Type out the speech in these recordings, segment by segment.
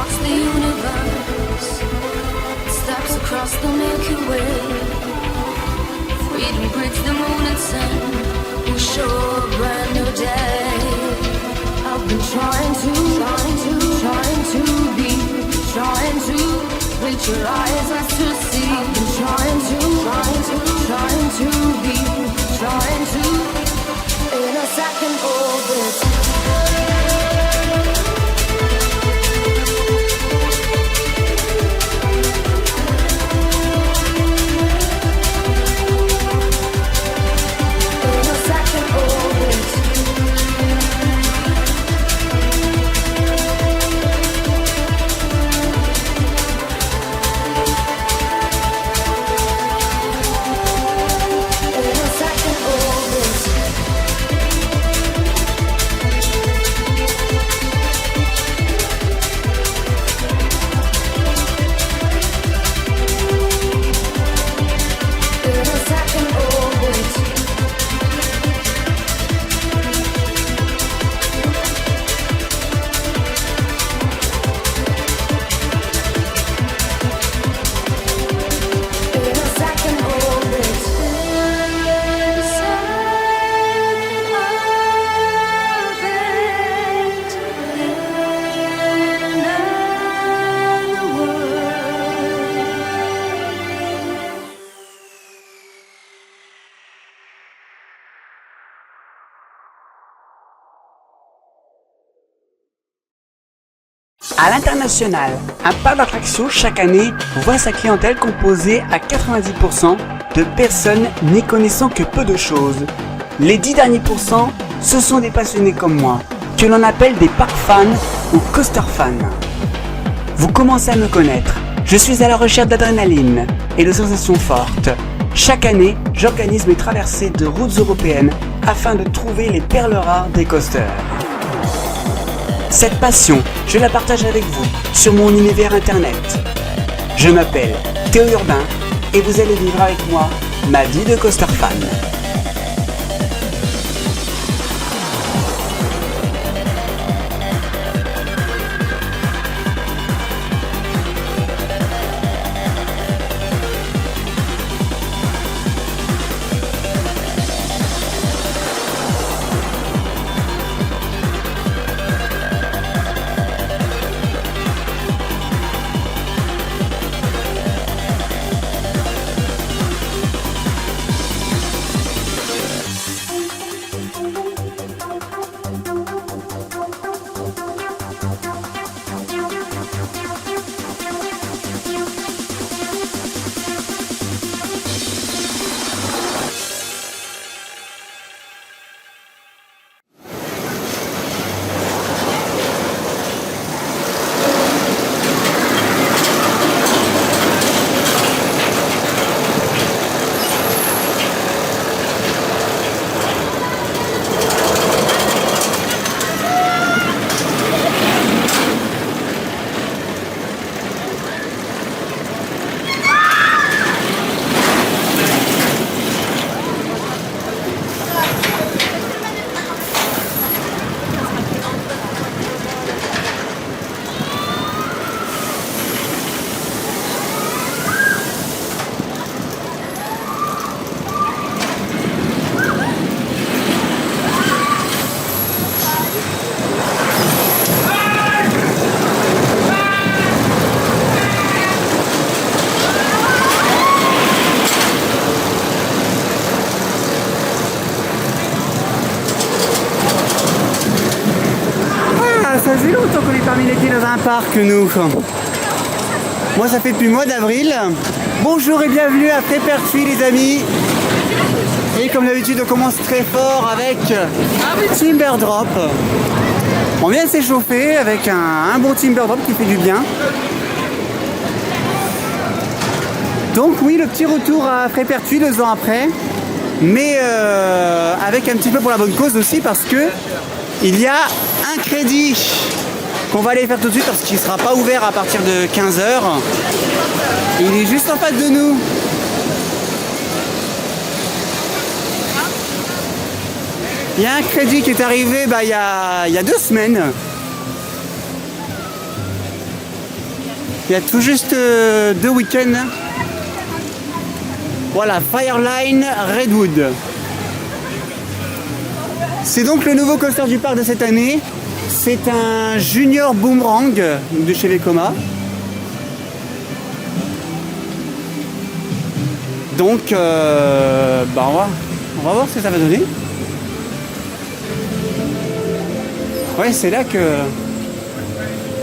walks the universe, steps across the Milky Way. Freedom breaks the moon and sun, will show a brand new day. I've been trying to be, trying to reach your eyes as to see. I've been trying to be, trying to, in a second orbit. À l'international, un parc d'attractions chaque année voit sa clientèle composée à 90% de personnes n'y connaissant que peu de choses. Les 10 derniers pourcents, ce sont des passionnés comme moi, que l'on appelle des park fans ou coaster fans. Vous commencez à me connaître, je suis à la recherche d'adrénaline et de sensations fortes. Chaque année, j'organise mes traversées de routes européennes afin de trouver les perles rares des coasters. Cette passion, je la partage avec vous sur mon univers internet. Je m'appelle Théo Urbain et vous allez vivre avec moi ma vie de coaster fan. Ça faisait longtemps qu'on est parmi les pieds dans un parc, nous. Moi, ça fait depuis le mois d'avril. Bonjour et bienvenue à Frépertuis, les amis. Et comme d'habitude, on commence très fort avec Timber Drop. On vient de s'échauffer avec un bon Timber Drop qui fait du bien. Donc oui, le petit retour à Frépertuis 2 ans après. Mais avec un petit peu pour la bonne cause aussi, parce que il y a un crédit qu'on va aller faire tout de suite parce qu'il ne sera pas ouvert à partir de 15 h. Il est juste en face de nous. Il y a un crédit qui est arrivé il y a 2 semaines. Il y a tout juste 2 week-ends. Voilà, Fireline Redwood. C'est donc le nouveau coaster du parc de cette année. C'est un Junior Boomerang de chez Vekoma. Donc, bah on va voir ce que ça va donner. Ouais, c'est là que...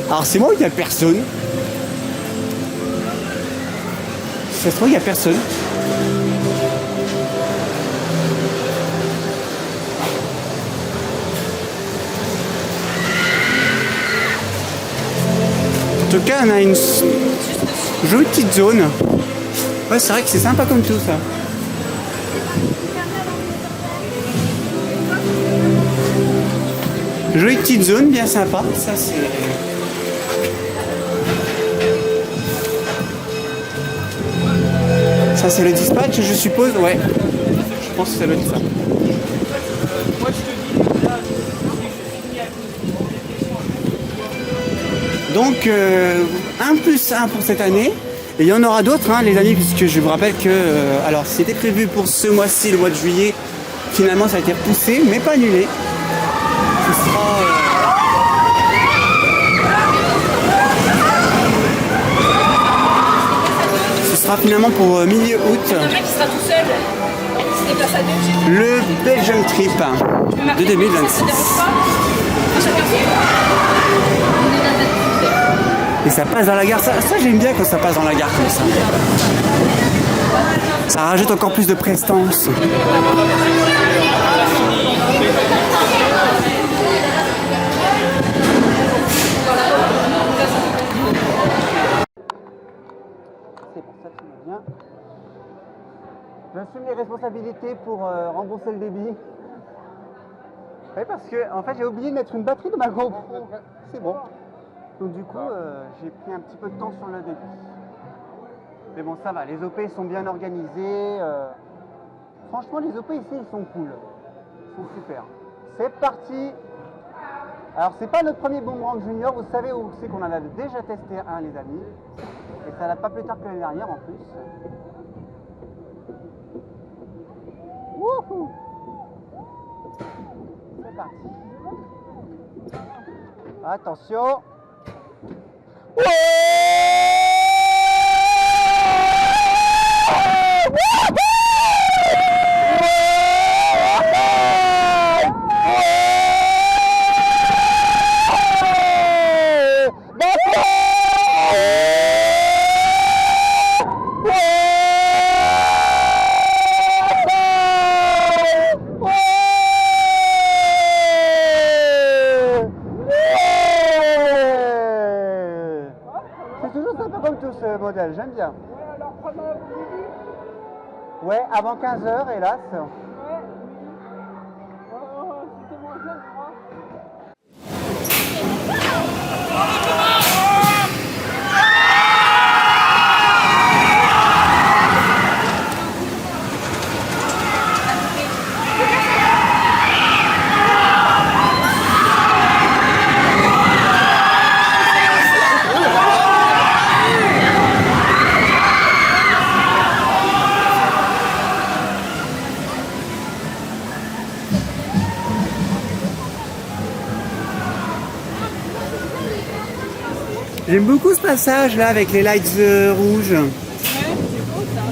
Alors c'est moi où il n'y a personne. Ça se trouve, il n'y a personne. En tout cas, on a une jolie petite zone. Ouais, c'est vrai que c'est sympa comme tout ça. Jolie petite zone, bien sympa. Ça c'est... Ça c'est le dispatch, je suppose. Ouais. Je pense que ça doit être ça. Donc 1+1 pour cette année. Et il y en aura d'autres, hein, les amis, puisque je vous rappelle que alors c'était prévu pour ce mois-ci, le mois de juillet. Finalement ça a été repoussé, mais pas annulé. Ce sera finalement pour milieu août. Le mec qui sera tout seul. Il se déplace à deux. Le Belgium Trip de 2026. Et ça passe dans la gare. Ça j'aime bien quand ça passe dans la gare comme ça. Ça rajoute encore plus de prestance. C'est pour ça que tu viens. J'assume les responsabilités pour rembourser le débit. Oui, parce que en fait j'ai oublié de mettre une batterie de ma GoPro. C'est bon. Donc du coup j'ai pris un petit peu de temps sur le débit. Mais bon, ça va, les OP sont bien organisés. Franchement, les OP ici, ils sont cool. Ils sont super. C'est parti. Alors, c'est pas notre premier Boomerang Junior. Vous savez où c'est qu'on en a déjà testé un, les amis. Et ça n'a pas plus tard que l'année dernière, en plus. Wouhou! C'est parti. Attention. C'est toujours sympa comme tout ce modèle, j'aime bien. Ouais, avant 15h, hélas. J'aime beaucoup ce passage là avec les lights rouges.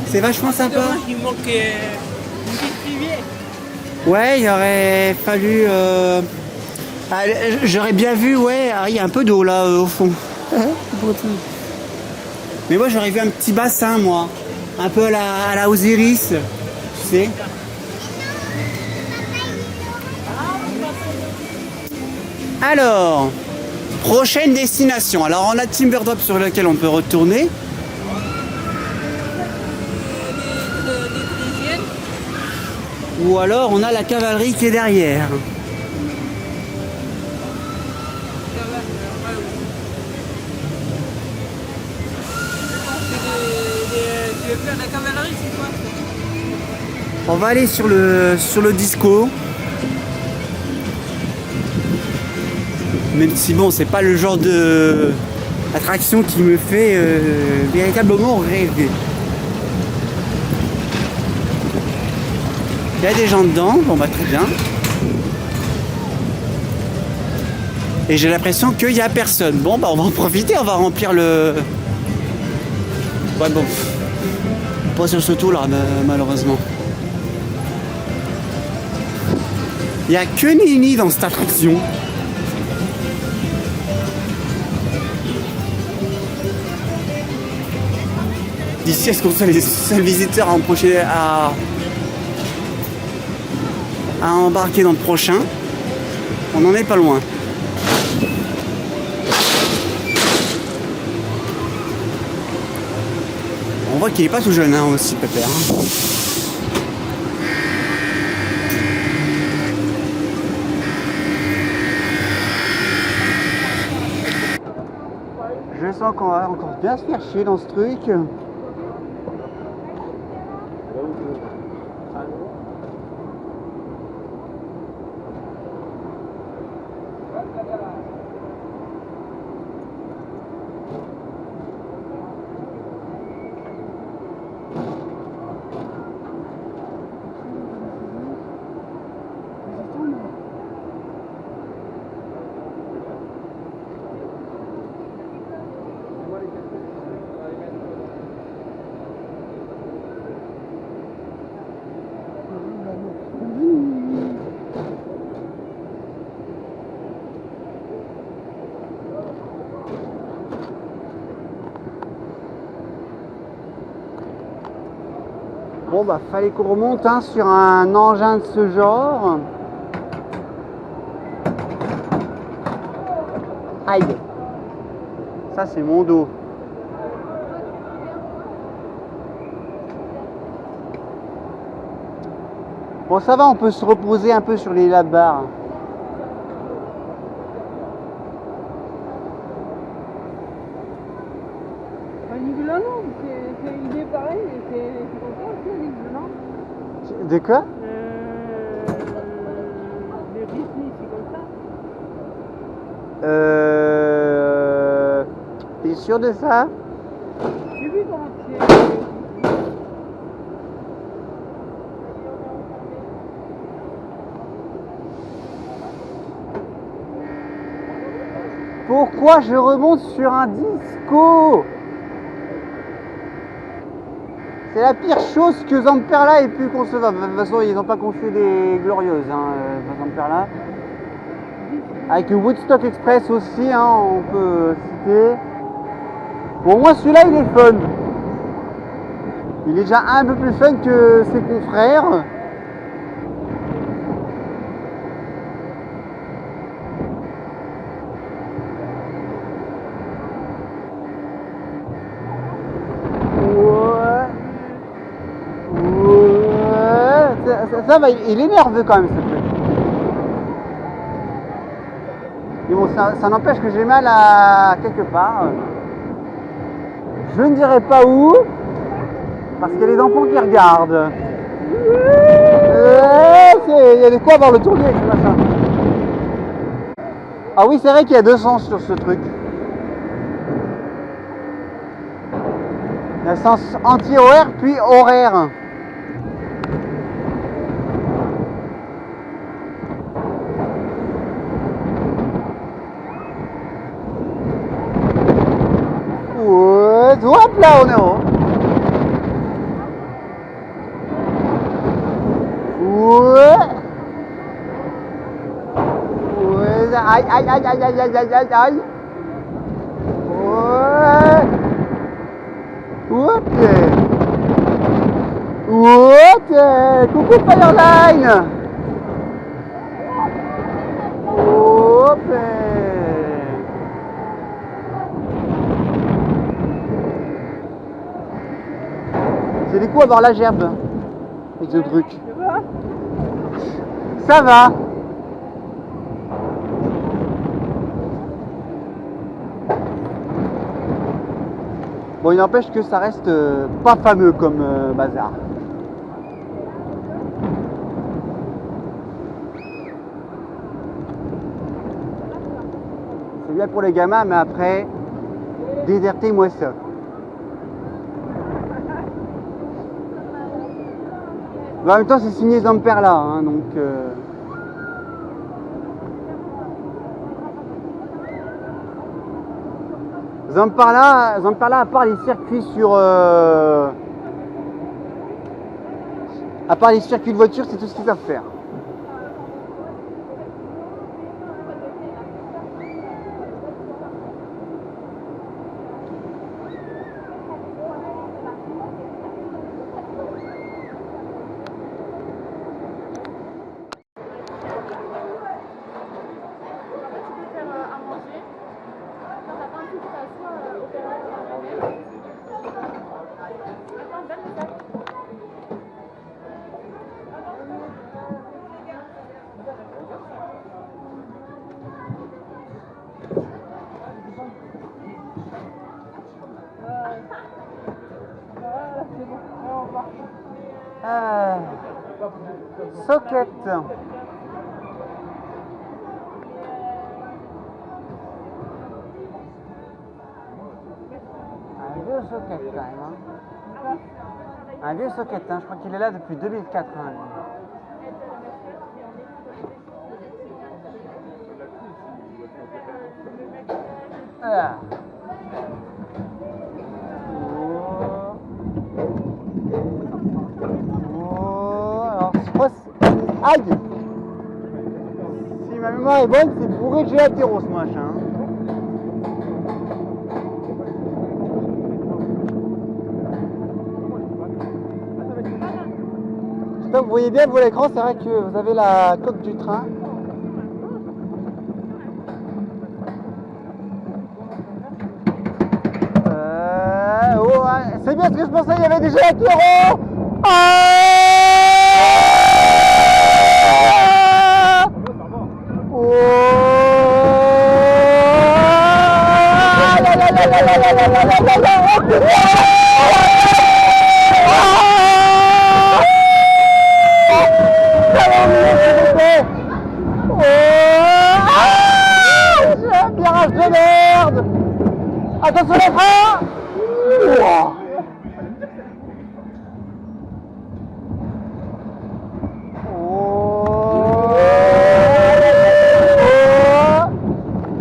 C'est vachement sympa. Il manque une petite rivière. Ouais, il aurait fallu... j'aurais bien vu, ouais, il y a un peu d'eau là au fond. Mais moi j'aurais vu un petit bassin, moi. Un peu à la Osiris, tu sais. Alors, prochaine destination. Alors on a Timberdrop sur lequel on peut retourner. Ou alors on a la cavalerie qui est derrière. Tu veux faire la cavalerie, c'est quoi? On va aller sur le disco. Même si bon, c'est pas le genre de Attraction qui me fait véritablement rêver. Il y a des gens dedans, bon bah très bien. Et j'ai l'impression qu'il n'y a personne. Bon bah on va en profiter, on va remplir le... Ouais bon. Pas sur ce tour là malheureusement. Il n'y a que Nini dans cette attraction. D'ici à ce qu'on soit les seuls visiteurs à embarquer dans le prochain, on n'en est pas loin. On voit qu'il n'est pas tout jeune hein, aussi, Pépère. Je sens qu'on va encore bien se faire chier dans ce truc. Bon bah fallait qu'on remonte hein, sur un engin de ce genre. Aïe. Ça c'est mon dos. Bon ça va, on peut se reposer un peu sur les lap-bars. Nicolas, non, il est pareil, c'est comme ça aussi, Nicolas. De quoi? Le Disney, c'est comme ça. T'es sûr de ça? J'ai vu comment c'est. Pourquoi je remonte sur un disco? C'est la pire chose que Zamperla ait pu concevoir. De toute façon, ils n'ont pas conçu des glorieuses, hein, Zamperla. Avec le Woodstock Express aussi, hein, on peut citer. Bon, moi, celui-là, il est fun. Il est déjà un peu plus fun que ses confrères. Ça va, il est nerveux quand même ce truc. Mais bon, ça n'empêche que j'ai mal à quelque part. Je ne dirai pas où, parce qu'il y a les enfants qui regardent. Il y a de quoi avoir le tournier avec ce machin. Ah oui, c'est vrai qu'il y a deux sens sur ce truc. Il y a le sens anti-horaire puis horaire. Hop là, on est haut. Ouais. Ouais. Aïe, aïe, aïe, aïe, aïe, aïe, aïe, aïe, aïe. Ouais. Ok. Ok. Coucou Fireline. Ok. C'est des coups à voir la gerbe avec ce truc. Ça va. Bon, il n'empêche que ça reste pas fameux comme bazar. C'est bien pour les gamins, mais après, Désertez-moi ça. En même temps, c'est signé Zamperla, hein, donc... Zamperla, à part les circuits sur... À part les circuits de voiture, c'est tout ce qu'ils savent faire. Socket. Un vieux socket quand même. Hein. Un vieux socket, hein. Je crois qu'il est là depuis 2004. Hein. Voilà. Alors, je crois que aïe! Si ma mémoire est bonne, c'est bourré de gélatéraux ce machin. J'espère que vous voyez bien vous l'écran, c'est vrai que vous avez la coque du train. Oh, c'est bien ce que je pensais, il y avait des gélatéraux! J'ai un virage de merde! Attention les freins!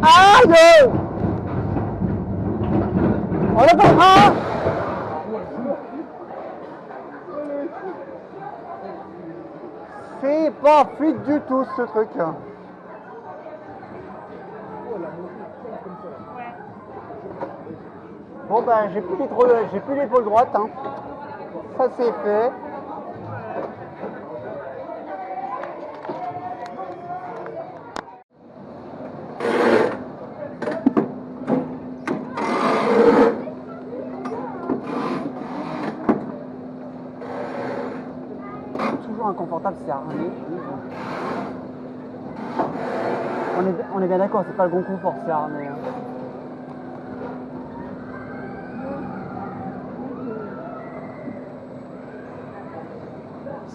Aïe! On est pas frein! C'est pas fluide du tout ce truc. Bon ben j'ai plus l'épaule droite, hein. Ça c'est fait. Toujours inconfortable, c'est harnais. On est bien d'accord, c'est pas le bon confort, c'est harnais. Hein.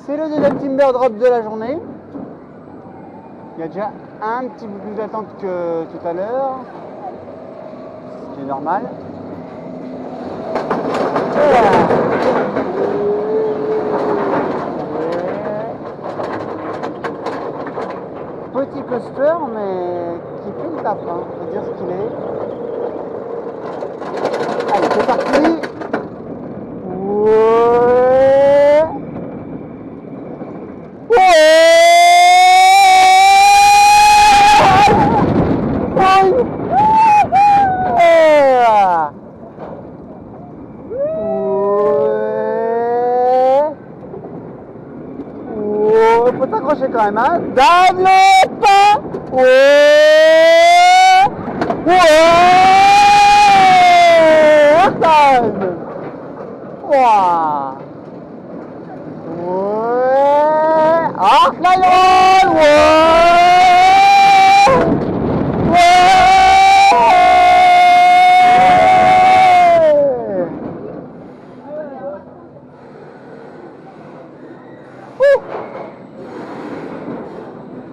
C'est le deuxième timber drop de la journée. Il y a déjà un petit peu plus d'attente que tout à l'heure, ce qui est normal. Petit cluster, mais qui fait le taf, hein. Faut dire ce qu'il est. Allez, c'est parti. Faut s'accrocher quand même, hein. Dame le pas.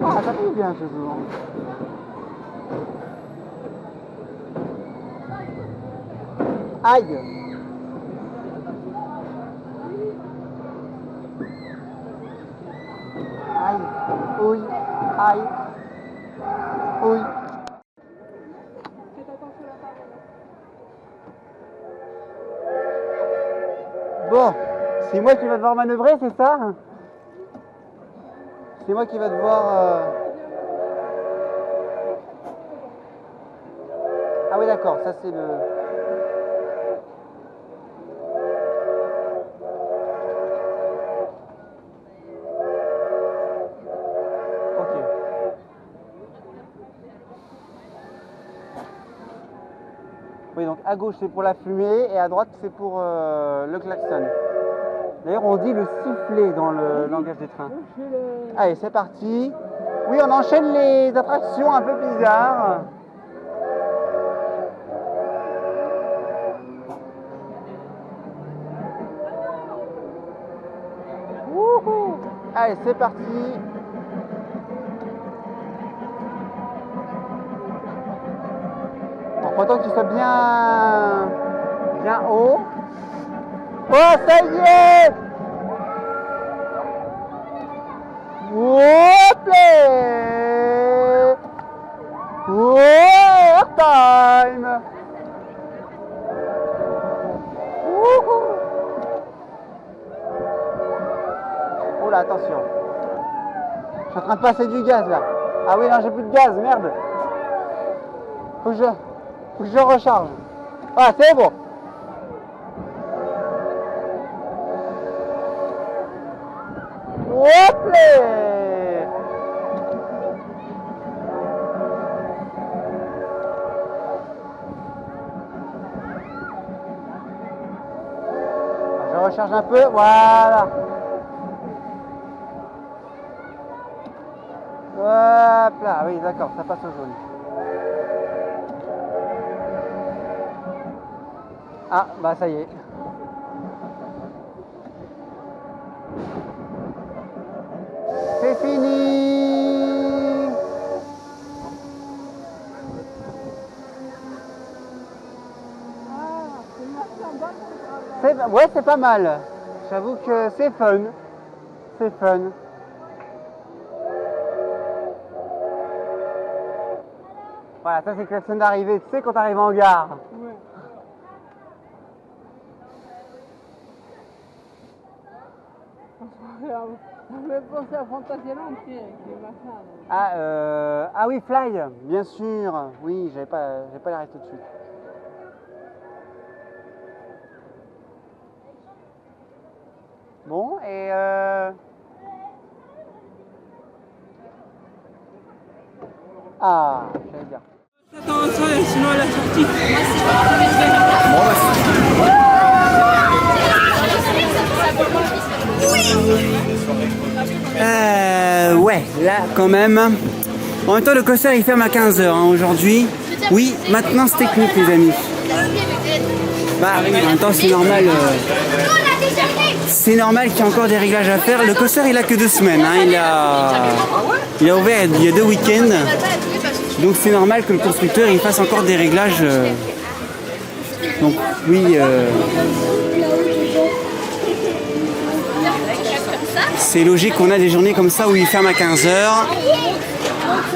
Ah, ça fait bien ce jour. Aïe. Aïe. Oui. Aïe. Oui. Faites attention à la parole. Bon, c'est moi qui va devoir manœuvrer, c'est ça? C'est moi qui va devoir... Ah oui, d'accord, ça c'est le... Ok. Oui, donc à gauche c'est pour la fumée et à droite c'est pour le klaxon. D'ailleurs, on dit le sifflet dans le langage des trains. Je le... Allez, c'est parti. Oui, on enchaîne les attractions un peu bizarres. Wouhou. Allez, c'est parti. Bon, faut attendre qu'il soit bien haut. Oh, ça y est! Hop là! Oh, time! Wouhou! Oh là, attention. Je suis en train de passer du gaz là. Ah oui, non, j'ai plus de gaz, merde. Faut que je recharge. Ah, c'est bon. Hop là! Je recharge un peu, voilà. Hop là, oui d'accord, ça passe au jaune. Ah, bah ça y est. C'est fini. Ah, c'est une marche en bas. Ouais, c'est pas mal. J'avoue que c'est fun. C'est fun. Voilà, ça c'est le klaxon d'arrivée. Tu sais quand t'arrives en gare. Ouais. On avait pensé à Fantasyland, tu sais, avec les machins. Ah oui, Fly, bien sûr. Oui, j'avais pas l'arrêt tout de suite. Bon, et ah, j'allais dire. Attention, sinon elle a sorti. Ouais, là quand même. En même temps, le coaster il ferme à 15h aujourd'hui. Oui, maintenance technique, les amis. Bah, en même temps, c'est normal. C'est normal qu'il y ait encore des réglages à faire. Le coaster, il a que 2 semaines. Hein. Il a ouvert il y a 2 week-ends. Donc, c'est normal que le constructeur il fasse encore des réglages. Donc, oui. C'est logique qu'on a des journées comme ça où il ferme à 15h.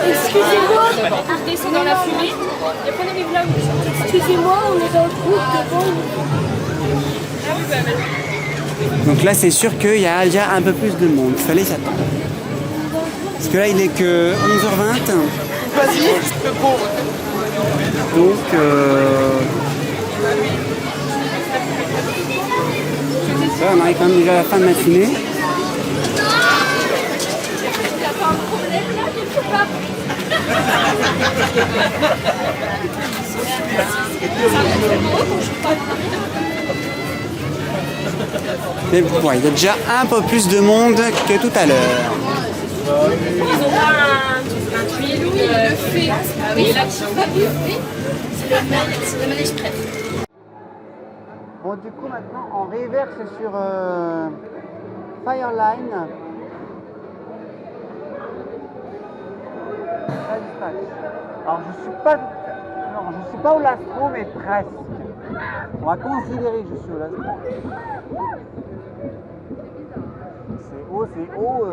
Excusez-moi, on descend dans la fumée et prenez les vlogs. Excusez-moi, on est dans le groupe devant. Donc là, c'est sûr qu'il y a déjà un peu plus de monde. Il fallait s'attendre. Parce que là, il est que 11h20. Donc, là, on arrive quand même déjà à la fin de matinée. Mais bon, il y a déjà un peu plus de monde que tout à l'heure. Ils ont pas un tuyau, il le fait. Ah oui, là, c'est le manège prêtre. Bon, du coup, maintenant, en reverse sur Fireline. Alors, je suis pas au Lastro, mais presque. On va considérer que je suis au Lastre. C'est haut.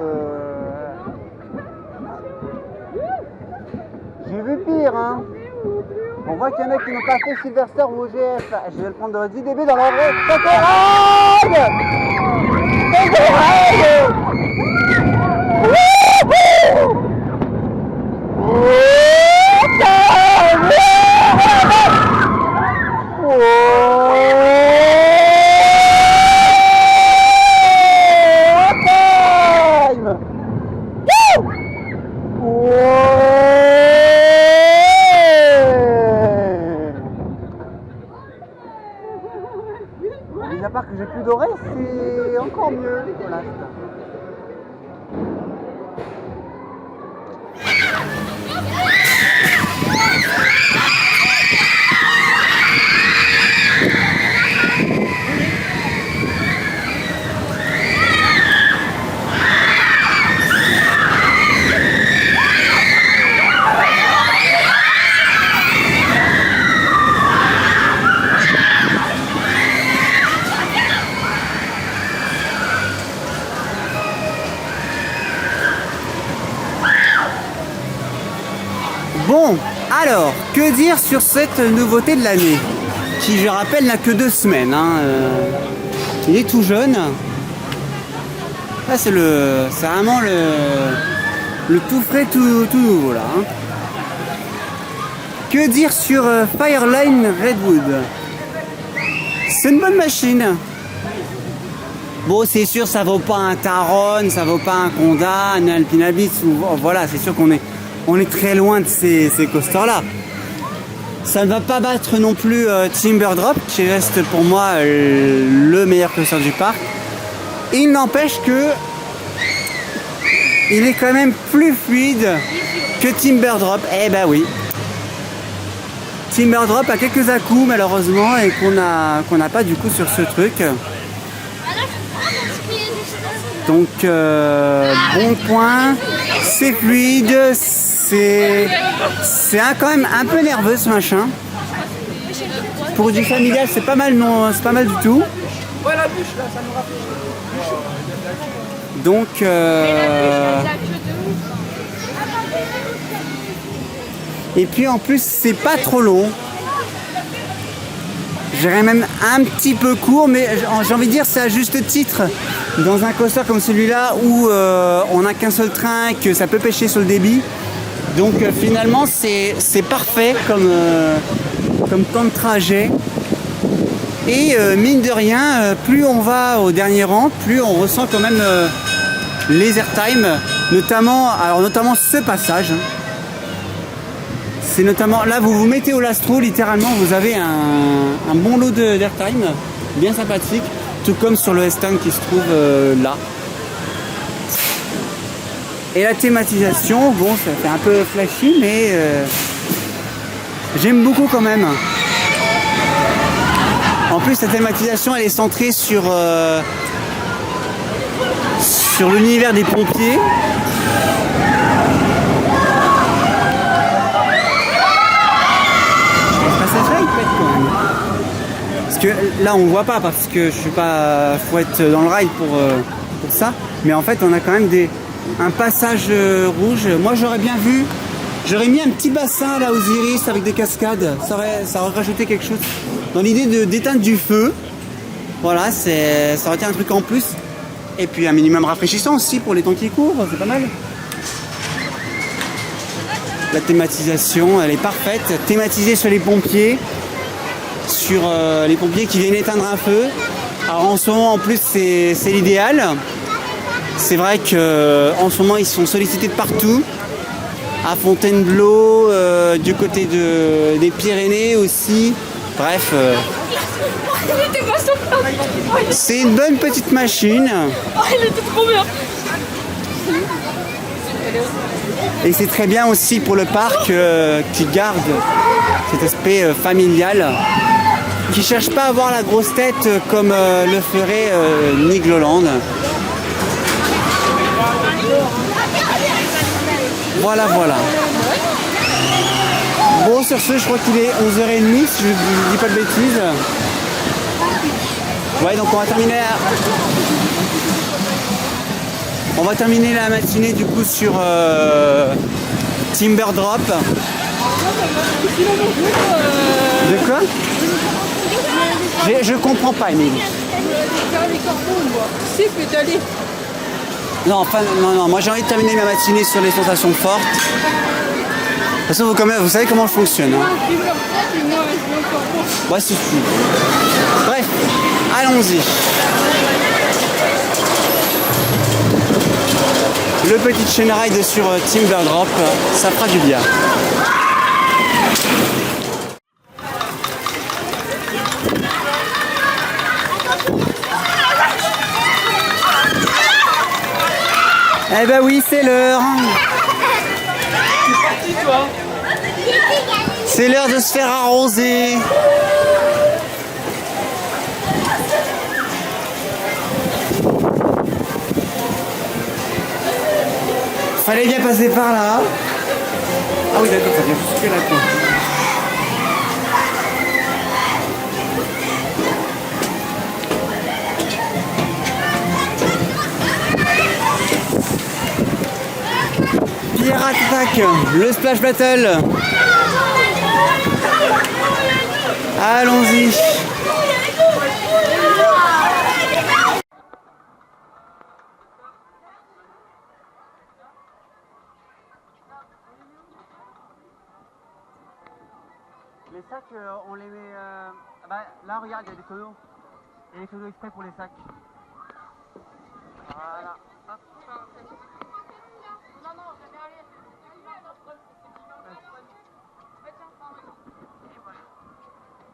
J'ai vu pire, hein. On voit qu'il y en a qui n'ont pas fait Sylvester ou OGF. Je vais le prendre de 10 dB dans la vraie. Totorade! À part que j'ai plus d'oreilles, c'est encore mieux pour l'instant. Bon, alors, que dire sur cette nouveauté de l'année, qui, je rappelle, n'a que 2 semaines. Hein, il est tout jeune. Là, c'est vraiment le tout frais, tout nouveau, là. Hein. Que dire sur Fireline Redwood? C'est une bonne machine. Bon, c'est sûr, ça vaut pas un Taron, ça vaut pas un Conda, un Alpinabis, voilà, c'est sûr qu'on est très loin de ces coasters-là. Ça ne va pas battre non plus Timber Drop, qui reste pour moi le meilleur coaster du parc. Il n'empêche que il est quand même plus fluide que Timber Drop. Eh ben oui. Timber Drop a quelques à-coups malheureusement et qu'on n'a pas du coup sur ce truc. Donc bon point, c'est fluide, c'est quand même un peu nerveux ce machin. Pour du familial c'est pas mal, non, c'est pas mal du tout. Donc et puis en plus c'est pas trop long. J'irais même un petit peu court, mais j'ai envie de dire c'est à juste titre. Dans un coaster comme celui-là où on n'a qu'un seul train, que ça peut pêcher sur le débit. Donc finalement c'est parfait comme temps de trajet. Et mine de rien, plus on va au dernier rang, plus on ressent quand même les airtime, notamment ce passage. C'est notamment là, vous vous mettez au Lastro, littéralement, vous avez un bon lot d'airtime, bien sympathique, tout comme sur le S-Tank qui se trouve là. Et la thématisation, bon, ça fait un peu flashy, mais j'aime beaucoup quand même. En plus, la thématisation, elle est centrée sur l'univers des pompiers. Parce que là on voit pas parce que je suis pas, faut être dans le ride pour ça, mais en fait on a quand même un passage rouge. Moi j'aurais bien vu, j'aurais mis un petit bassin là aux iris avec des cascades, ça aurait rajouté quelque chose dans l'idée d'éteindre du feu. Voilà, ça aurait été un truc en plus, et puis un minimum rafraîchissant aussi pour les temps qui courent, c'est pas mal. La thématisation elle est parfaite, thématisée sur les pompiers, sur les pompiers qui viennent éteindre un feu. Alors en ce moment en plus c'est l'idéal. C'est vrai qu'en ce moment ils sont sollicités de partout. À Fontainebleau, du côté des Pyrénées aussi. Bref, c'est une bonne petite machine. Oh, elle était trop bien. Et c'est très bien aussi pour le parc qui garde cet aspect familial, qui ne cherche pas à avoir la grosse tête comme le ferait Nick Loland. Voilà. Bon, sur ce, je crois qu'il est 11h30, si je ne dis pas de bêtises. Ouais, donc on va terminer la matinée du coup sur Timber Drop. De quoi? Je comprends pas, Émilie. Faire les corbeaux, moi. Tu sais, pédaler. Non, enfin, non, moi j'ai envie de terminer ma matinée sur les sensations fortes. De toute façon, vous savez comment je fonctionne. Hein. Ouais, c'est fou. Bref, allons-y. Le petit chain ride sur Timber Drop, ça fera du bien. Eh ben oui, c'est l'heure. C'est l'heure de se faire arroser. Fallait bien passer par là. Ah oui, d'accord, ça vient jusque là, quoi. Pirate Attack, le Splash Battle. Allons-y. Les sacs, on les met... là, regarde, il y a des tonneaux. Il y a des tonneaux exprès pour les sacs. Voilà. Hop.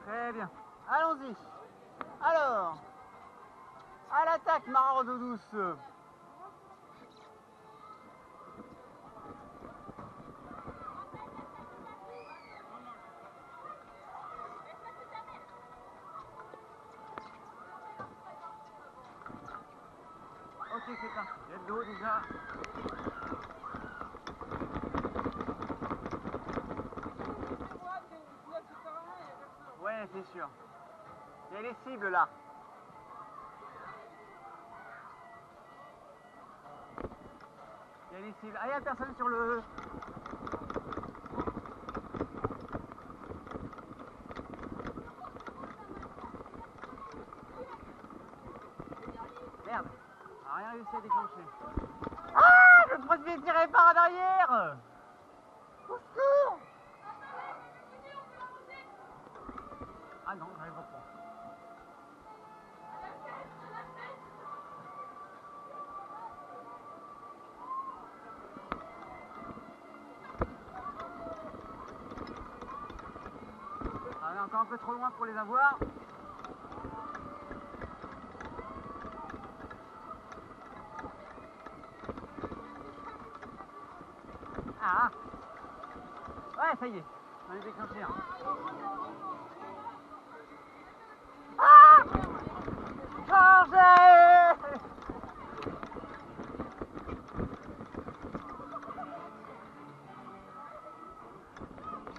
Très bien. Allons-y. Alors, à l'attaque, maraude d'eau douce. Ok, c'est parti. Il y a de l'eau déjà. Ouais, c'est sûr. Il y a les cibles là. Il y a les cibles. Ah, il n'y a personne sur le... Merde. On n'a rien réussi à déclencher. Ah, je me suis tiré par en arrière. Au secours. Ah non, j'arrive pas. On est encore un peu trop loin pour les avoir. Ah. Ouais, ça y est. On est déclenché. Ah, chargez.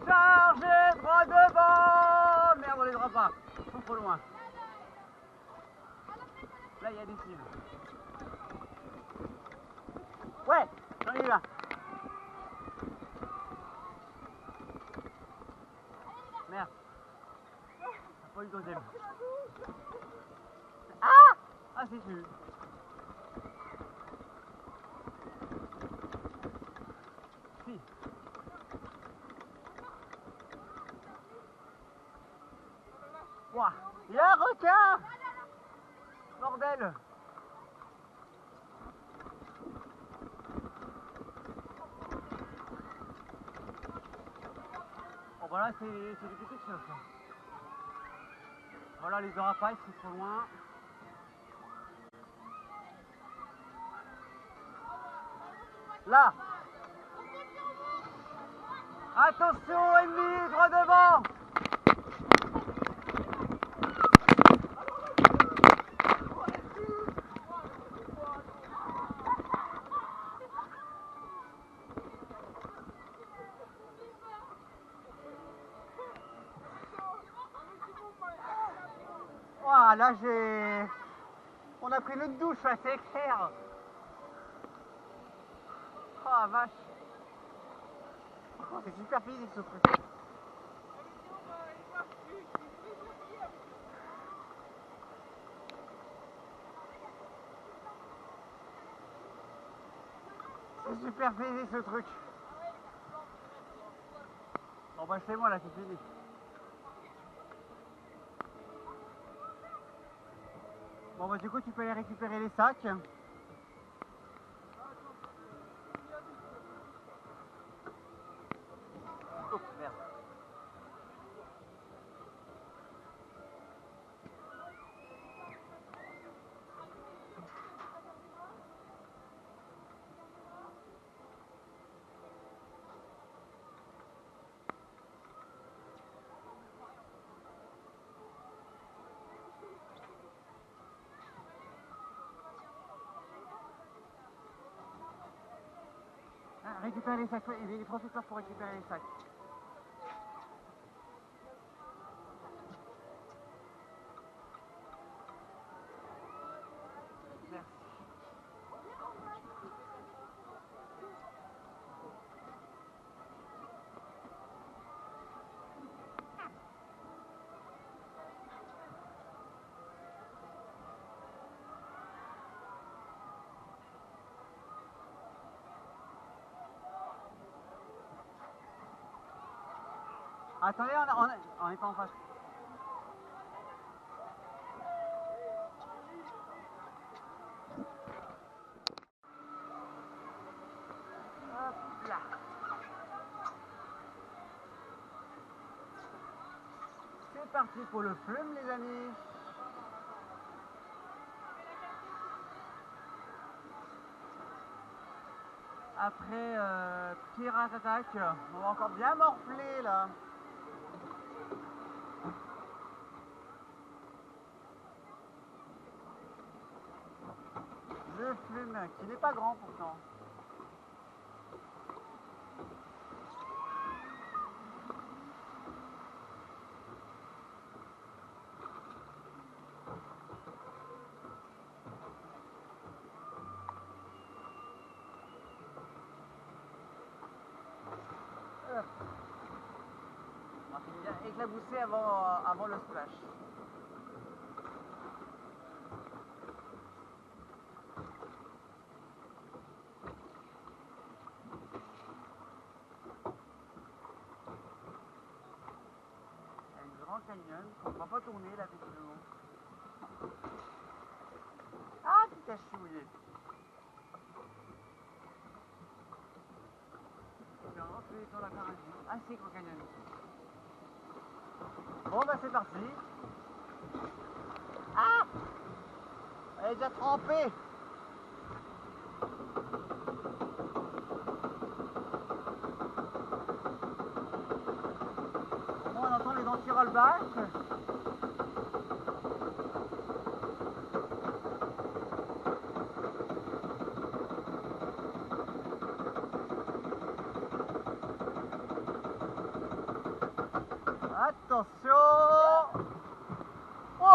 Chargez, droit devant. Merde, on les droit pas. Ils sont trop loin. Là, il y a des cibles. Ouais, j'en ai eu un. Merde. Pas eu le deuxième. Ah! Ah, c'est sûr. Si. Ouah, il y a un requin! Bordel! Bon, voilà, c'est des petites choses. Voilà, les aura pas, ils sont trop loin. Là! Attention, ennemi, droit devant! Ah, là, on a pris notre douche, là, c'est clair. Oh, la vache. Oh, c'est super physique, ce truc. C'est super physique, ce truc. Bon, bah, c'est moi, là, c'est fini. Bon, bah, du coup, tu peux aller récupérer les sacs. Oh, merde. Ah, récupère les sacs, il est professeur pour récupérer les sacs. Merci. Attendez, on est pas en face. Hop là. C'est parti pour le flume, les amis. Après Pirate Attack, on va encore bien morfler là. Le flume qui n'est pas grand pourtant. On va bien éclabousser avant le splash. Canyon, qu'on ne va pas tourner la vidéo. Ah, tu t'as chouillé. C'est vraiment que dans la Caraïbe. Ah, c'est Grand Canyon. Bon, bah c'est parti. Ah, elle est déjà trempée. On entend les dents qui rollback. Attention. Ouais.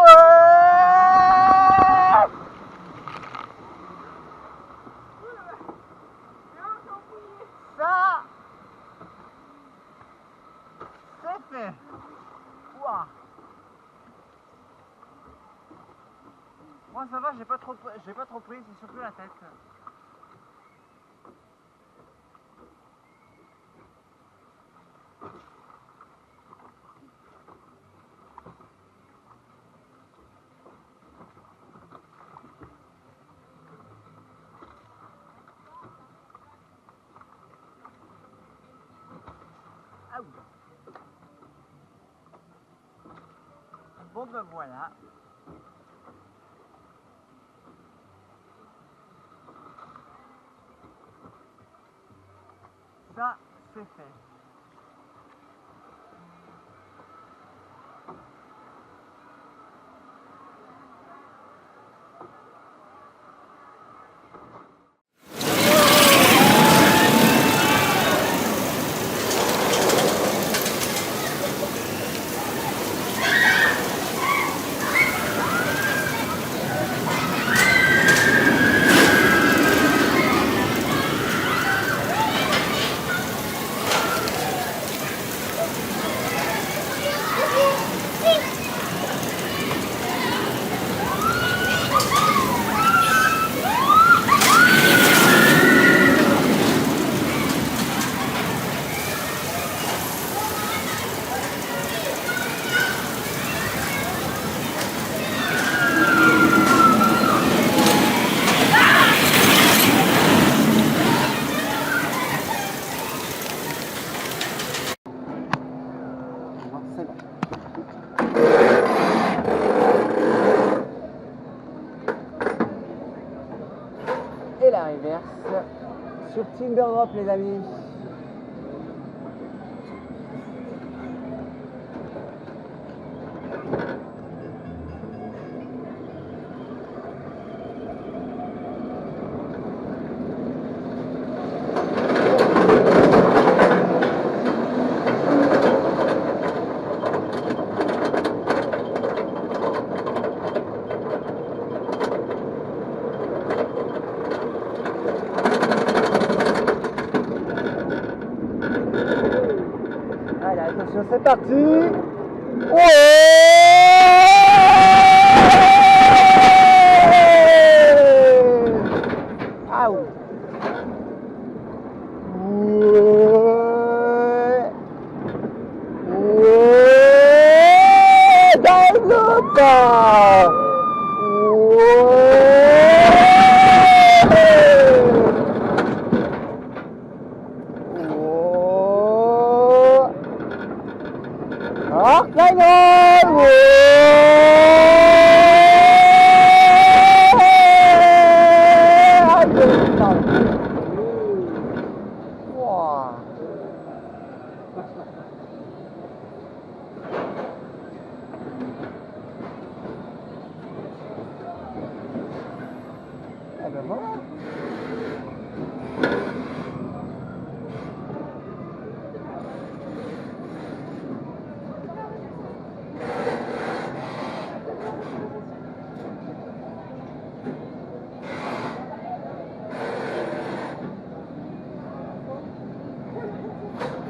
Ça, c'est fait. Ouah. Moi ça va, j'ai pas trop pris, c'est surtout la tête. Ah oui. Bon ben voilà. Ça, c'est fait. inverse sur Timber Drop, les amis. Allez, attention, c'est parti. Ouais. Ah oui. Ouais. Dans le tas. Eh ben voilà.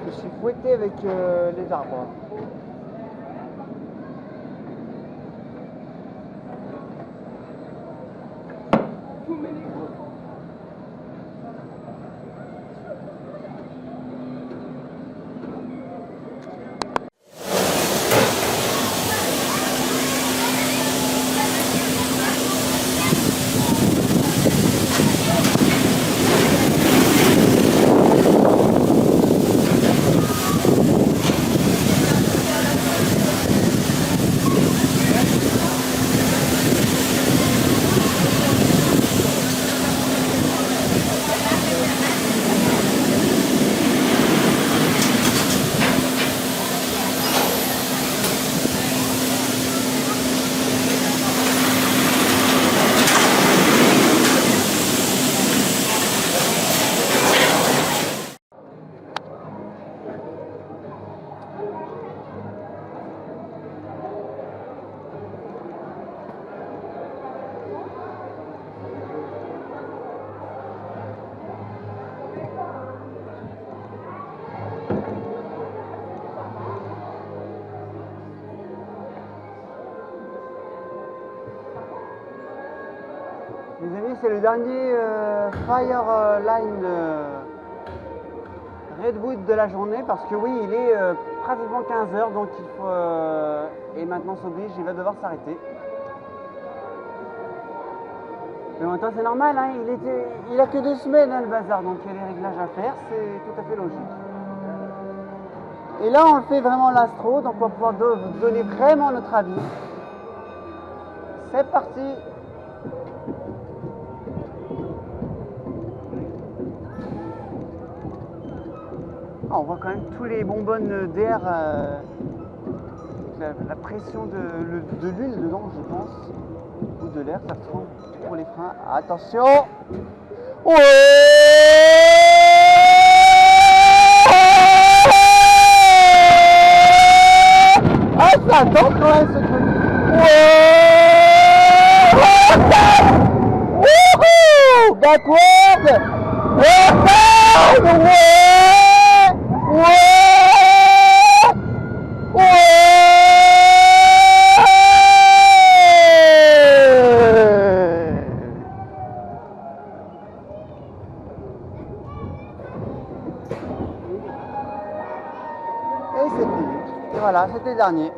Je suis fouetté avec les arbres. Les amis, c'est le dernier Fireline Redwood de la journée parce que oui, il est pratiquement 15 h, donc il faut... et maintenant s'oblige, il va devoir s'arrêter. Mais en même temps, c'est normal, hein, il a que 2 semaines le bazar, donc il y a des réglages à faire, c'est tout à fait logique. Et là, on le fait vraiment l'astro, donc on va pouvoir donner vraiment notre avis. C'est parti! On voit quand même tous les bonbonnes d'air, la pression de l'huile dedans, je pense, ou de l'air, ça tourne pour les freins. Attention! Ouais! Ah, ça danse quand même ce truc! Ouais! Wouhou! Backward! Ouais! Et c'est fini. Et voilà, c'était le dernier.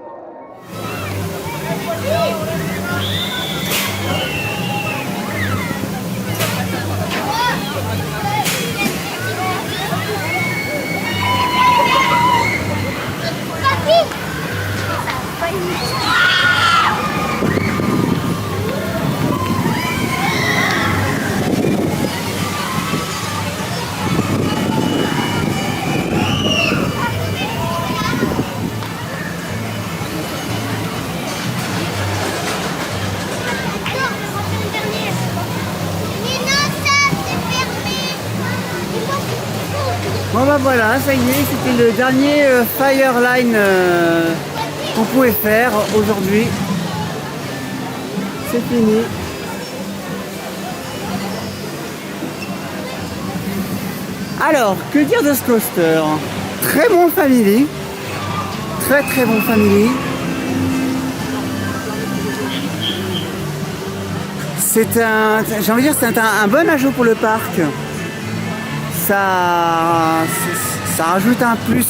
Bon bah voilà, ça y est, c'était le dernier Fireline qu'on pouvait faire aujourd'hui. C'est fini. Alors, que dire de ce coaster? Très bon family. Très très bon family. C'est un, j'ai envie de dire, c'est un bon ajout pour le parc. Ça rajoute un plus.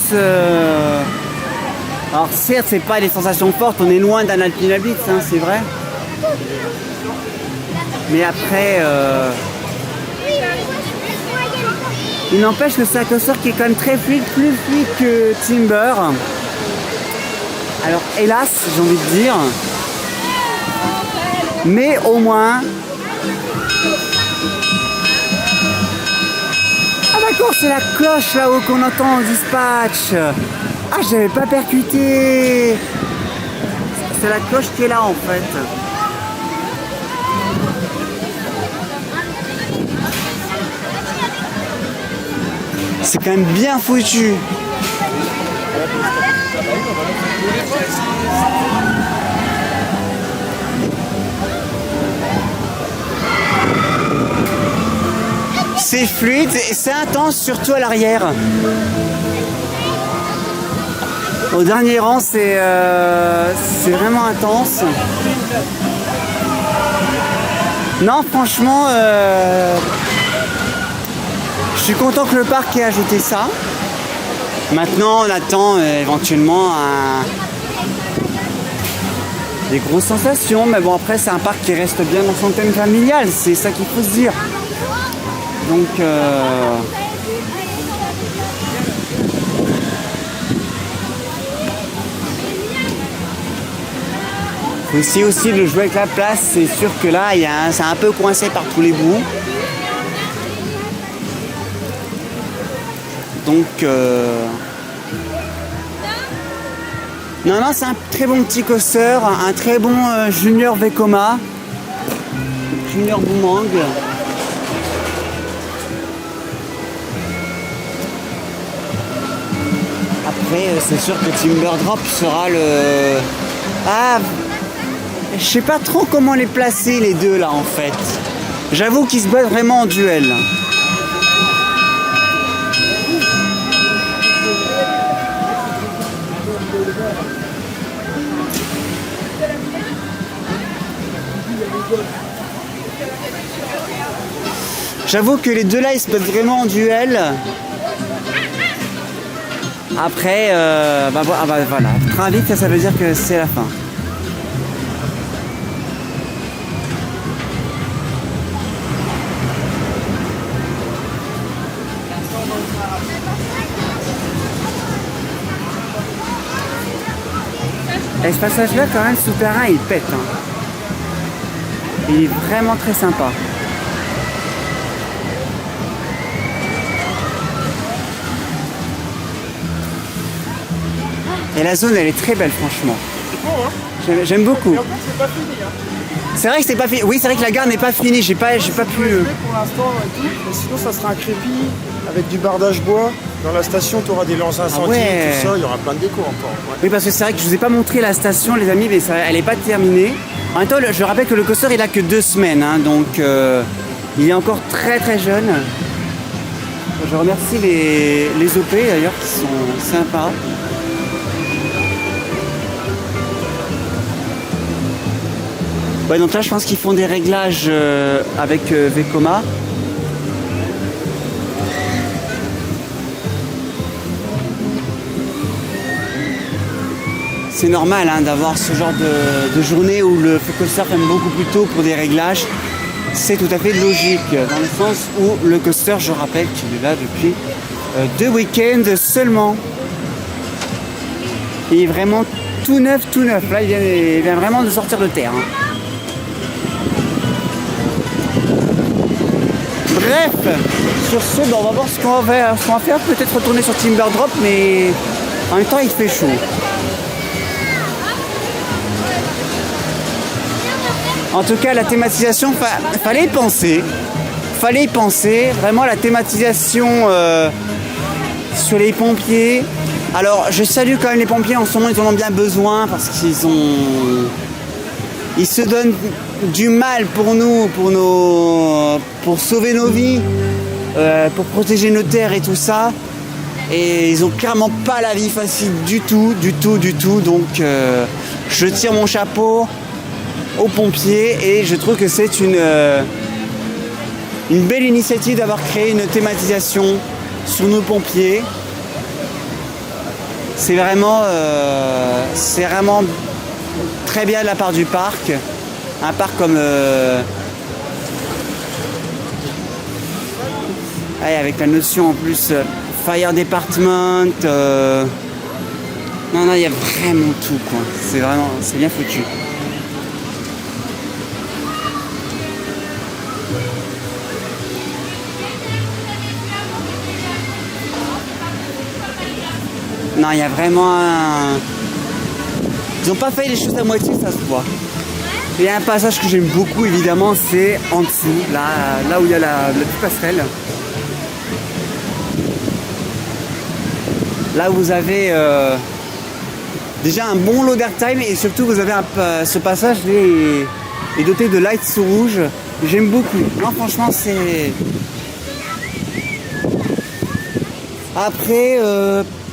Alors certes, c'est pas des sensations fortes, on est loin d'un Alpina Blitz, hein, c'est vrai. Mais après, il n'empêche que c'est un coaster qui est quand même très fluide, plus fluide que Timber. Alors hélas, j'ai envie de dire, mais au moins. Ah d'accord, c'est la cloche là-haut qu'on entend au dispatch. Ah, j'avais pas percuté. C'est la cloche qui est là en fait. C'est quand même bien foutu. C'est fluide et c'est intense, surtout à l'arrière. Au dernier rang, c'est vraiment intense. Non, franchement, je suis content que le parc ait ajouté ça. Maintenant, on attend éventuellement des grosses sensations. Mais bon, après, c'est un parc qui reste bien dans son thème familial. C'est ça qu'il faut se dire. Donc, faut essayer aussi de jouer avec la place. C'est sûr que là, c'est un peu coincé par tous les bouts. Donc, non, c'est un très bon petit coaster, un très bon Junior Vekoma, Junior Boomhang. Après, c'est sûr que Timber Drop sera le... Ah, je sais pas trop comment les placer les deux là en fait. J'avoue qu'ils se battent vraiment en duel. J'avoue que les deux là ils se battent vraiment en duel. Après, voilà, train vite, ça veut dire que c'est la fin. Et ce passage-là, quand même, souterrain, il pète. Hein. Il est vraiment très sympa. Et la zone, elle est très belle, franchement. J'aime beaucoup. C'est vrai que c'est pas fini. Oui, c'est vrai que la gare n'est pas finie. J'ai pas pu. Pour l'instant et tout. Mais sinon, ça sera un crépi avec du bardage bois. Dans la station, tu auras des lances incendies, tout ça. Il y aura plein de déco encore. Ouais. Oui, parce que c'est vrai que je vous ai pas montré la station, les amis, mais ça, elle est pas terminée. En même temps, je rappelle que le coaster, il a que 2 semaines, hein, donc il est encore très très jeune. Je remercie les OP d'ailleurs qui sont sympas. Ouais, donc là, je pense qu'ils font des réglages avec Vekoma. C'est normal hein, d'avoir ce genre de journée où le coaster ferme beaucoup plus tôt pour des réglages. C'est tout à fait logique, dans le sens où le coaster, je rappelle qu'il est là depuis 2 week-ends seulement. Il est vraiment tout neuf. Là, il vient vraiment de sortir de terre. Hein. Bref, sur ce, on va voir ce qu'on va faire. Peut-être retourner sur Timber Drop, mais en même temps, il fait chaud. En tout cas, la thématisation, fallait y penser. Vraiment, la thématisation sur les pompiers. Alors je salue quand même les pompiers, en ce moment ils en ont bien besoin parce qu'ils se donnent du mal pour nous, pour sauver nos vies, pour protéger nos terres et tout ça. Et ils ont clairement pas la vie facile du tout. Donc je tire mon chapeau aux pompiers et je trouve que c'est une belle initiative d'avoir créé une thématisation sur nos pompiers. C'est vraiment très bien de la part du parc. Un parc comme avec la notion en plus Fire Department. Non, il y a vraiment tout quoi. C'est bien foutu. Non, il y a vraiment un... Ils n'ont pas fait les choses à moitié, ça se voit. Il y a un passage que j'aime beaucoup, évidemment, c'est en dessous, là où il y a la petite passerelle. Là, vous avez déjà un bon lot d'airtime et surtout, vous avez ce passage est doté de lights sous rouge. J'aime beaucoup. Non, franchement, c'est... Après...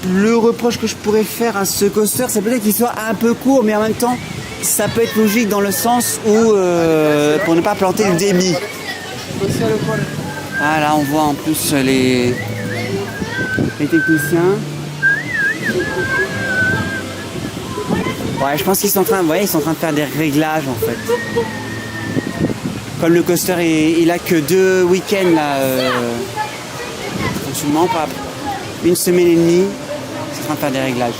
le reproche que je pourrais faire à ce coaster, c'est peut-être qu'il soit un peu court, mais en même temps, ça peut être logique dans le sens où, pour ne pas planter le débit. Ah là, on voit en plus les techniciens. Ouais, je pense qu'ils sont en train, ils sont en train de faire des réglages en fait. Comme le coaster, il a que 2 week-ends là, fonctionnement, pas une semaine et demie. En train de faire des réglages.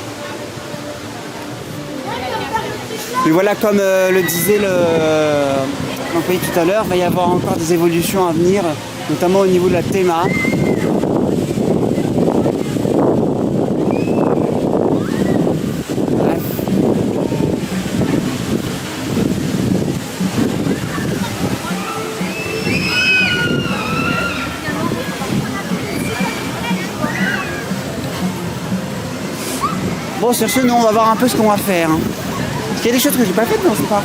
Et voilà, comme le disait l'employé tout à l'heure, il va y avoir encore des évolutions à venir, notamment au niveau de la théma. Bref. Bon, sur ce, nous, on va voir un peu ce qu'on va faire. Hein. Parce qu'il y a des choses que j'ai pas faites dans ce parc.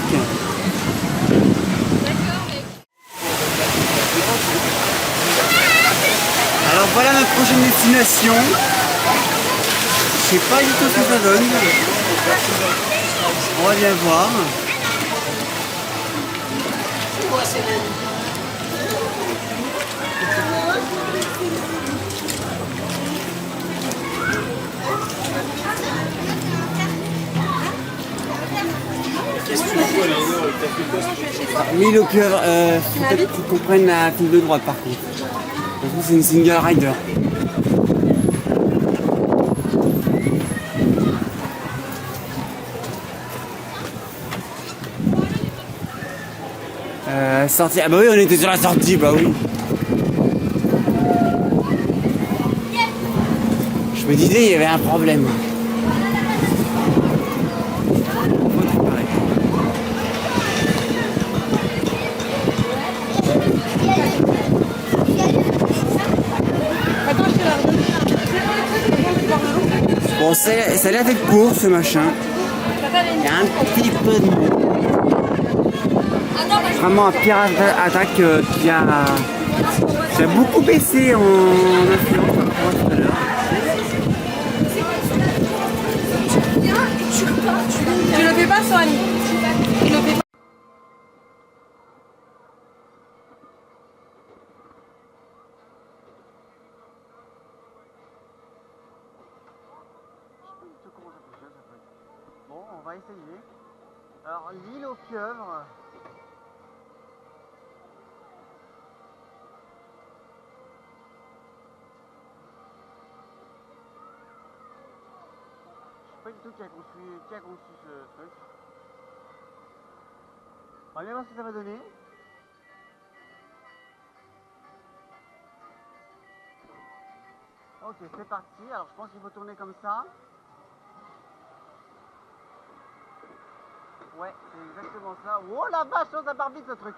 Alors voilà notre prochaine destination. Je sais pas du tout ce que ça donne. On va bien voir. Mille au cœur, faut peut-être qu'ils comprennent la file de droite par contre. Parce que c'est une single rider. Sortie. Ah bah oui, on était sur la sortie, bah oui. Je me disais, il y avait un problème. Bon, ça a l'air d'être court ce machin. Il y a un petit peu de monde. Vraiment un Pierre Attack qui a beaucoup baissé en influence par rapport à tout à l'heure. Tu le fais pas, Soani. Tu le fais pas. Bon, on va essayer. Alors, l'île aux pieuvres. Je sais pas du tout qui a conçu ce truc. On va bien voir ce que ça va donner. Ok, c'est parti. Alors, je pense qu'il faut tourner comme ça. Ouais, c'est exactement ça. Oh la vache, ça part vite ce truc.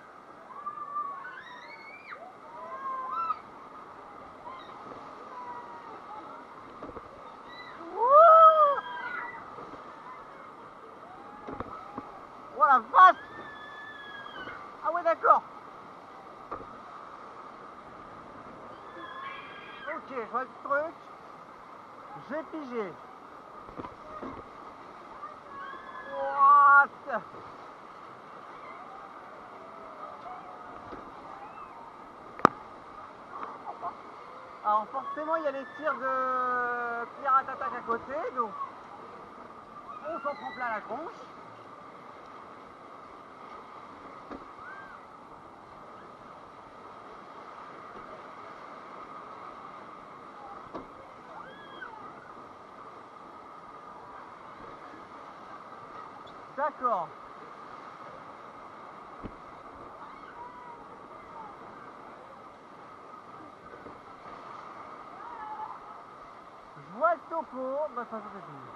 ouais, d'accord. Ok, je vois le truc. J'ai pigé. What? Alors forcément il y a les tirs de Pirate Attack à côté, donc on s'en prend plein la tronche. D'accord. Je vois le topo, bah ça c'est fini.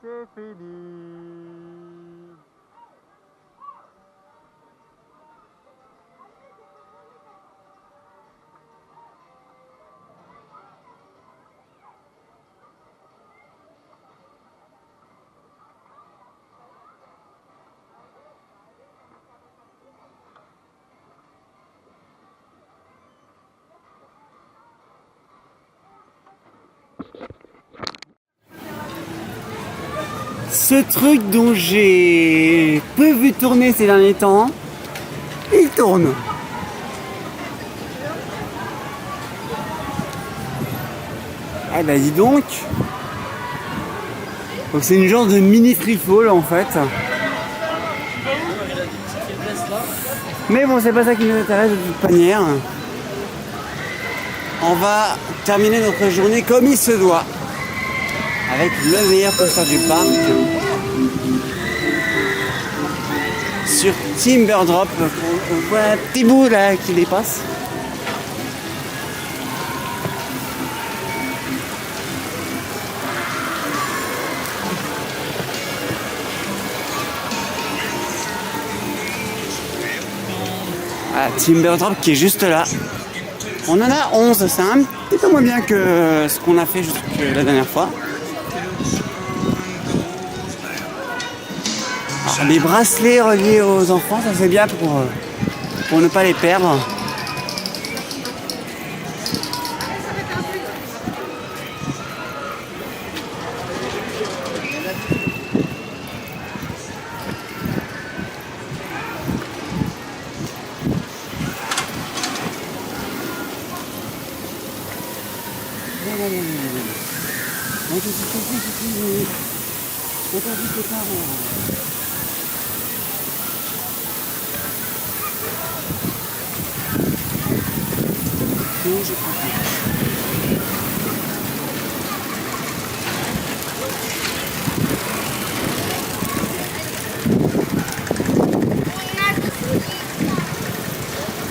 C'est fini. Ce truc dont j'ai peu vu tourner ces derniers temps, il tourne. Eh ben dis donc. Donc c'est une genre de mini free fall en fait. Mais bon, c'est pas ça qui nous intéresse de toute manière. On va terminer notre journée comme il se doit. Avec le meilleur coaster du parc. Sur Timber Drop, on voit un petit bout là qui dépasse. Ah, Timber Drop qui est juste là. On en a 11, c'est un petit peu moins bien que ce qu'on a fait la dernière fois. Alors, les bracelets reliés aux enfants, ça c'est bien pour ne pas les perdre.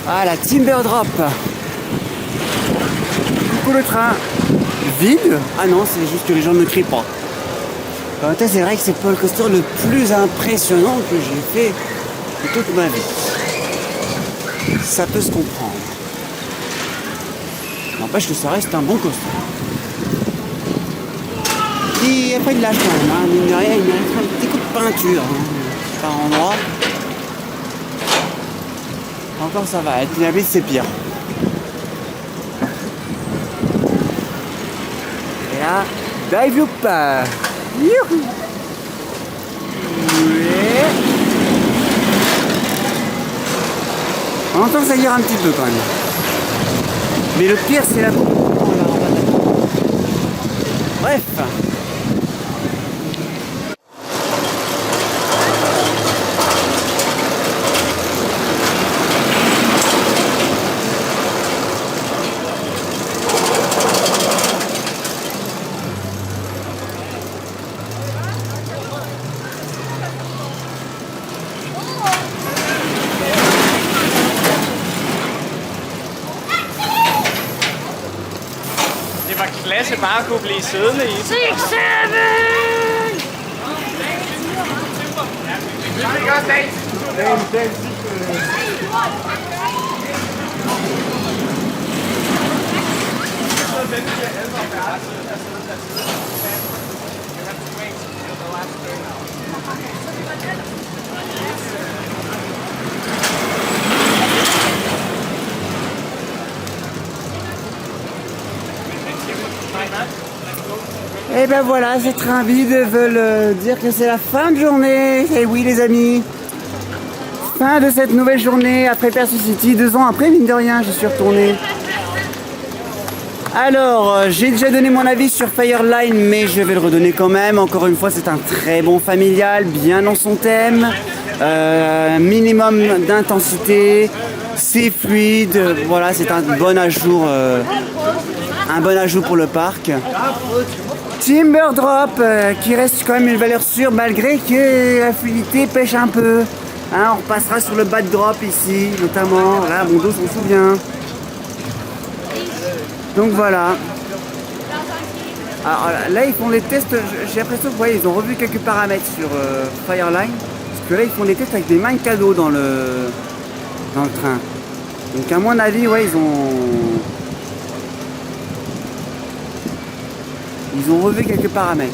Ah, la Timber Drop. Coucou le train. Vide? Ah non, c'est juste que les gens ne crient pas. En même temps, c'est vrai que c'est pas le coaster le plus impressionnant que j'ai fait de toute ma vie. Ça peut se comprendre. N'empêche que ça reste un bon coaster. Et après, il lâche quand même, hein. Mine de rien, il mérite un petit coup de peinture, hein, par endroit. Encore ça va, être une habite c'est pire. Et là, dive loop. Youhou. Ouais. On entend que ça guère un petit peu quand même. Mais le pire c'est la coupe. Bref. Det var klasse bare at kunne blive siddende i. 6-7! Vi fik også dagens. Et ben voilà, ces trains vides veulent dire que c'est la fin de journée. Et oui les amis, fin de cette nouvelle journée après Percy City. 2 ans après, mine de rien, je suis retourné. Alors, j'ai déjà donné mon avis sur Fireline, mais je vais le redonner quand même. Encore une fois, c'est un très bon familial, bien dans son thème. Minimum d'intensité, c'est fluide. Voilà, c'est un bon ajout pour le parc. Timber Drop, qui reste quand même une valeur sûre, malgré que la fluidité pêche un peu. Hein, on repassera sur le bad drop ici, notamment. Là, mon dos s'en souvient. Donc voilà. Alors là ils font les tests, j'ai l'impression que ils ont revu quelques paramètres sur Fireline. Parce que là ils font des tests avec des mains cadeaux dans le train. Donc à mon avis ils ont revu quelques paramètres.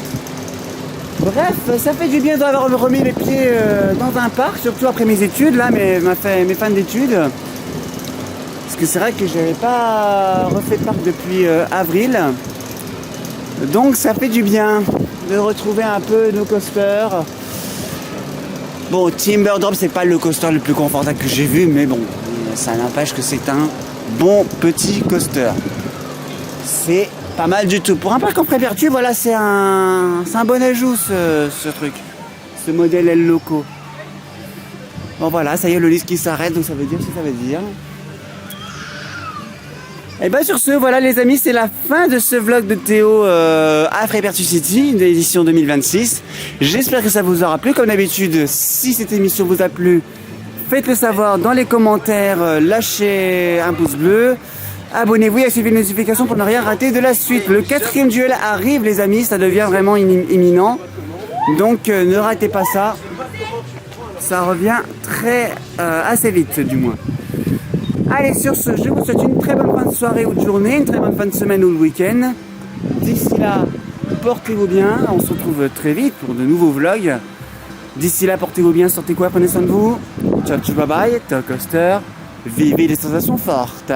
Bref, ça fait du bien d'avoir remis les pieds dans un parc, surtout après mes études, là, mes fins d'études. Parce que c'est vrai que j'avais pas refait de parc depuis avril. Donc ça fait du bien de retrouver un peu nos coasters. Bon, Timber Drop, c'est pas le coaster le plus confortable que j'ai vu, mais bon, ça n'empêche que c'est un bon petit coaster. C'est pas mal du tout. Pour un parc en prépertu, voilà, c'est un bon ajout ce truc. Ce modèle L Loco. Bon voilà, ça y est, le liste qui s'arrête, donc ça veut dire ce que ça veut dire. Et bien sur ce, voilà les amis, c'est la fin de ce vlog de Théo à Frépertu City, de l'édition 2026. J'espère que ça vous aura plu. Comme d'habitude, si cette émission vous a plu, faites-le savoir dans les commentaires, lâchez un pouce bleu, abonnez-vous et activez les notifications pour ne rien rater de la suite. Le 4e duel arrive les amis, ça devient vraiment imminent. Donc ne ratez pas ça, ça revient assez vite du moins. Allez, sur ce, je vous souhaite une très bonne fin de soirée ou de journée, une très bonne fin de semaine ou de week-end. D'ici là, portez-vous bien. On se retrouve très vite pour de nouveaux vlogs. D'ici là, portez-vous bien, sortez quoi, prenez soin de vous. Ciao, ciao, bye bye, Talk Coaster. Vivez des sensations fortes.